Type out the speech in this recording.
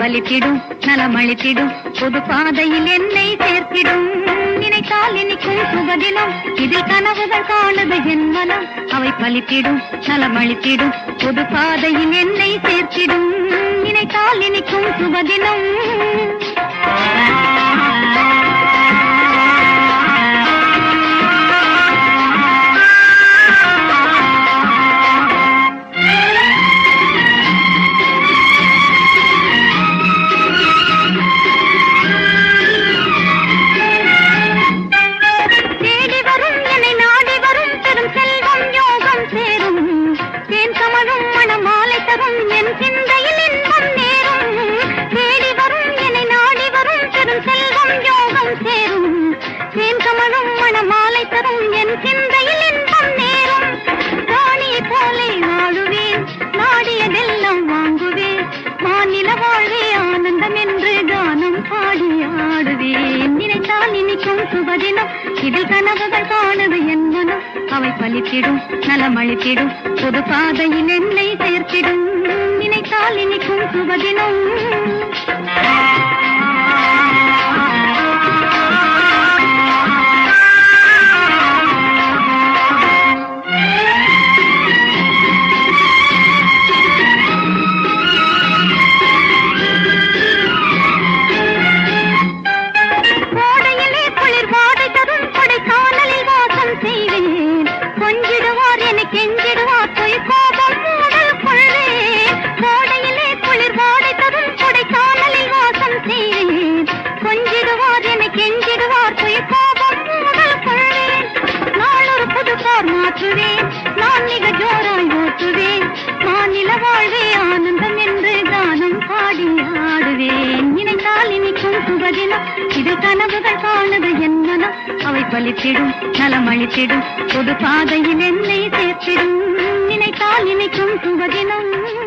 பலித்திடும் நலமளித்திடும் பொது பாதையில் என்னை சேர்த்திடும். நினைத்தால் இனிக்கும் சுபதினம் இதில் கனவுகள் காணுது என் மனம். அவை பலித்திடும் நலமளித்திடும் பொது பாதையில் என்னை சேர்த்திடும். நினைத்தால் இனிக்கும் சுபதினம். இதில் கனவுகள் காணுது என் மனம். அவை பலித்திடும் நலமளித்திடும் பொது பாதையில் என்னை சேர்த்திடும். நினைத்தால் இனிக்கும் சுபதினம். நான் மிக ஜோராய் ஓட்டுவேன். மாநில வாழ்வே ஆனந்தம் என்று கானம் பாடி ஆடுவேன். நினைத்தால் இனிக்கும் சுபதினம் இதில் கனவுகள் காணுது என் மனம். அவை பலித்திடும் நலமளித்திடும் பொது பாதையில் என்னை சேர்த்திடும். நினைத்தால் இனிக்கும் சுபதினம்.